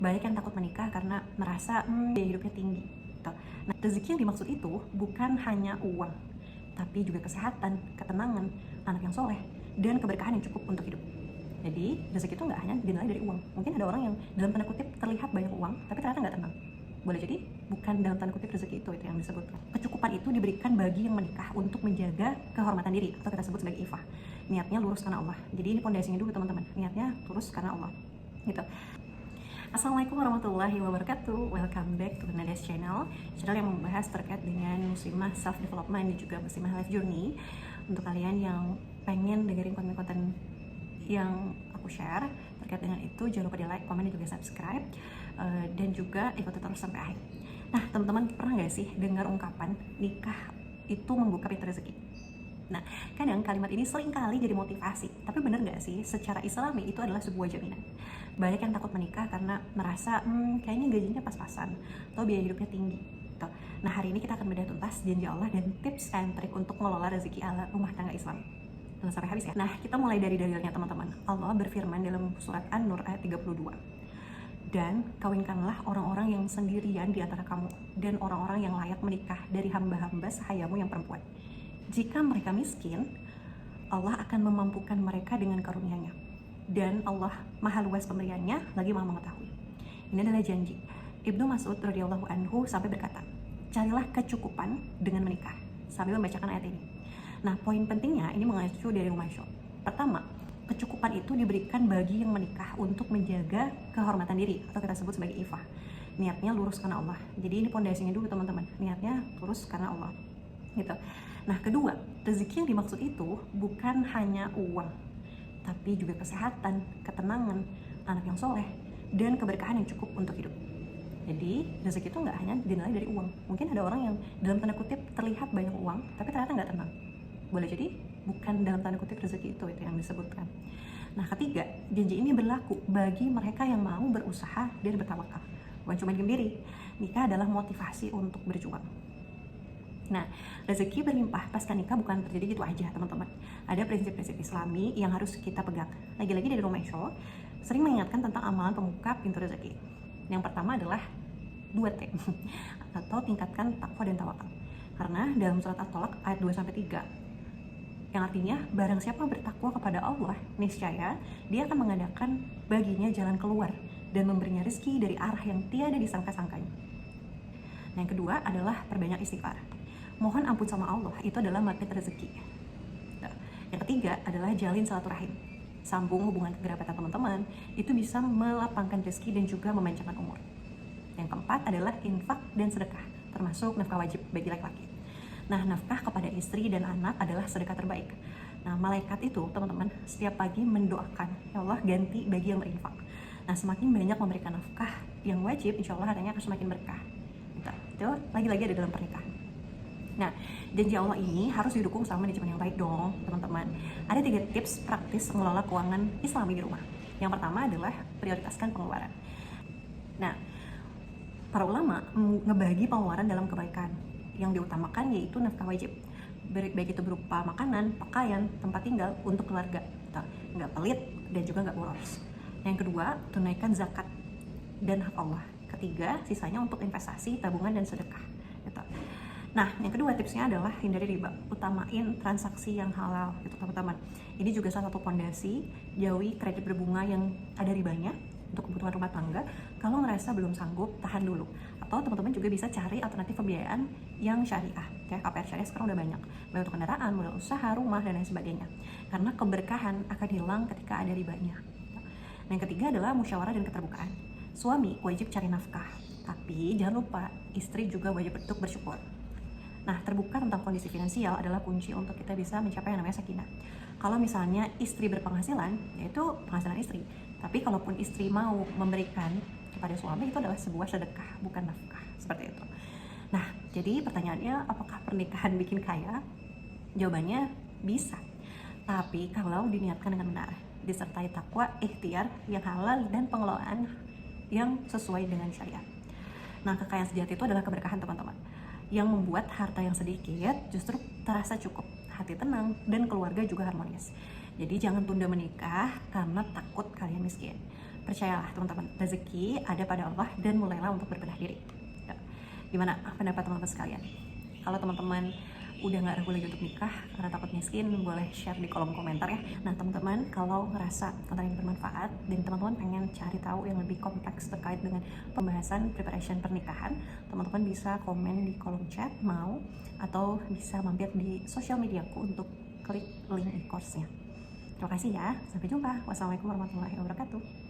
Banyak yang takut menikah karena merasa biaya hidupnya tinggi gitu. Nah, rezeki yang dimaksud itu bukan hanya uang, tapi juga kesehatan, ketenangan, anak yang soleh, dan keberkahan yang cukup untuk hidup. Jadi rezeki itu nggak hanya dinilai dari uang. Mungkin ada orang yang dalam tanda kutip terlihat banyak uang, tapi ternyata nggak tenang. Boleh jadi bukan dalam tanda kutip rezeki itu yang disebutkan. Kecukupan itu diberikan bagi yang menikah untuk menjaga kehormatan diri, atau kita sebut sebagai ifah. Niatnya lurus karena Allah. Jadi ini pondasinya dulu teman-teman. Niatnya lurus karena Allah. Gitu. Assalamualaikum warahmatullahi wabarakatuh. Welcome back to Nadia's channel yang membahas terkait dengan muslimah self development dan juga muslimah life journey. Untuk kalian yang pengen dengerin konten-konten yang aku share terkait dengan itu, jangan lupa di like, komen, dan juga subscribe, dan juga ikuti terus sampai akhir. Nah, teman-teman pernah nggak sih dengar ungkapan nikah itu membuka pintu rezeki? Nah, kadang kalimat ini sering kali jadi motivasi, tapi bener nggak sih secara islami itu adalah sebuah jaminan? Banyak yang takut menikah karena merasa kayaknya gajinya pas-pasan atau biaya hidupnya tinggi gitu. Nah, hari ini kita akan bedah tuntas janji Allah dan tips and trik untuk mengelola rezeki ala rumah tangga Islam. Jangan sampai habis ya. Nah, kita mulai dari dalilnya teman-teman. Allah berfirman dalam surat An-Nur ayat 32. Dan kawinkanlah orang-orang yang sendirian di antara kamu dan orang-orang yang layak menikah dari hamba-hamba sahayamu yang perempuan. Jika mereka miskin, Allah akan memampukan mereka dengan karunia-Nya. Dan Allah maha luas pemberiannya, lagi maha mengetahui. Ini adalah janji. Ibnu Mas'ud radhiyallahu anhu sampai berkata, carilah kecukupan dengan menikah, sambil membacakan ayat ini. Nah, poin pentingnya ini mengacu dari Umayyah. Pertama, kecukupan itu diberikan bagi yang menikah untuk menjaga kehormatan diri, atau kita sebut sebagai ifah. Niatnya lurus karena Allah. Jadi ini pondasinya dulu teman-teman. Niatnya lurus karena Allah. Gitu. Nah, kedua, rezeki yang dimaksud itu bukan hanya uang, tapi juga kesehatan, ketenangan, anak yang soleh, dan keberkahan yang cukup untuk hidup. Jadi rezeki itu nggak hanya dinilai dari uang. Mungkin ada orang yang dalam tanda kutip terlihat banyak uang, tapi ternyata nggak tenang. Boleh jadi bukan dalam tanda kutip rezeki itu yang disebutkan. Nah, ketiga, janji ini berlaku bagi mereka yang mau berusaha dan bertawakal. Bukan cuma diem diri. Nikah adalah motivasi untuk berjuang. Nah, rezeki berlimpah pasca nikah bukan terjadi gitu aja teman-teman. Ada prinsip-prinsip Islami yang harus kita pegang. Lagi-lagi dari Umayyah sering mengingatkan tentang amalan pembuka pintu rezeki. Yang pertama adalah 2T atau tingkatkan takwa dan tawakal. Karena dalam surat At-Tolak ayat 2-3 yang artinya barang siapa bertakwa kepada Allah, niscaya dia akan mengadakan baginya jalan keluar dan memberinya rezeki dari arah yang tiada disangka-sangkanya. Nah, yang kedua adalah perbanyak istighfar. Mohon ampun sama Allah, itu adalah magnet rezeki. Yang ketiga adalah jalin silaturahim. Sambung hubungan kekerabatan teman-teman, itu bisa melapangkan rezeki dan juga memanjangkan umur. Yang keempat adalah infak dan sedekah, termasuk nafkah wajib bagi laki-laki. Nah, nafkah kepada istri dan anak adalah sedekah terbaik. Nah, malaikat itu teman-teman setiap pagi mendoakan, ya Allah ganti bagi yang berinfak. Nah, semakin banyak memberikan nafkah yang wajib, insya Allah hartanya akan semakin berkah. Itu lagi-lagi ada dalam pernikahan. Nah, janji Allah ini harus didukung sama manajemen yang baik dong, teman-teman. Ada 3 tips praktis mengelola keuangan Islami di rumah. Yang pertama adalah prioritaskan pengeluaran. Nah, para ulama ngebagi pengeluaran dalam kebaikan. Yang diutamakan yaitu nafkah wajib. Baik itu berupa makanan, pakaian, tempat tinggal untuk keluarga. Nggak pelit dan juga nggak boros. Yang kedua, tunaikan zakat dan hak Allah. Ketiga, sisanya untuk investasi, tabungan, dan sedekah. Gitu. Nah, yang kedua tipsnya adalah hindari riba, utamain transaksi yang halal, gitu teman-teman. Ini juga salah satu pondasi, jauhi kredit berbunga yang ada ribanya untuk kebutuhan rumah tangga. Kalau ngerasa belum sanggup, tahan dulu. Atau teman-teman juga bisa cari alternatif pembiayaan yang syariah. Ya, KPR syariah sekarang udah banyak, baik untuk kendaraan, modal usaha, rumah, dan lain sebagainya. Karena keberkahan akan hilang ketika ada ribanya. Nah, yang ketiga adalah musyawarah dan keterbukaan. Suami wajib cari nafkah, tapi jangan lupa istri juga wajib untuk bersyukur. Nah, terbuka tentang kondisi finansial adalah kunci untuk kita bisa mencapai yang namanya sakinah. Kalau misalnya istri berpenghasilan, yaitu penghasilan istri. Tapi kalaupun istri mau memberikan kepada suami, itu adalah sebuah sedekah, bukan nafkah. Seperti itu. Nah, jadi pertanyaannya, apakah pernikahan bikin kaya? Jawabannya bisa. Tapi kalau diniatkan dengan benar, disertai takwa, ikhtiar yang halal, dan pengelolaan yang sesuai dengan syariat. Nah, kekayaan sejati itu adalah keberkahan teman-teman, yang membuat harta yang sedikit justru terasa cukup, hati tenang, dan keluarga juga harmonis. Jadi jangan tunda menikah karena takut kalian miskin. Percayalah teman-teman, rezeki ada pada Allah dan mulailah untuk berbenah diri. Ya. Gimana pendapat teman-teman sekalian? Kalau teman-teman udah nggak ragu lagi untuk nikah karena takut miskin, boleh share di kolom komentar ya. Nah teman-teman, kalau ngerasa konten ini bermanfaat dan teman-teman pengen cari tahu yang lebih kompleks terkait dengan pembahasan preparation pernikahan, teman-teman bisa komen di kolom chat mau, atau bisa mampir di sosial mediaku untuk klik link e-course-nya. Terima kasih ya, sampai jumpa. Wassalamualaikum warahmatullahi wabarakatuh.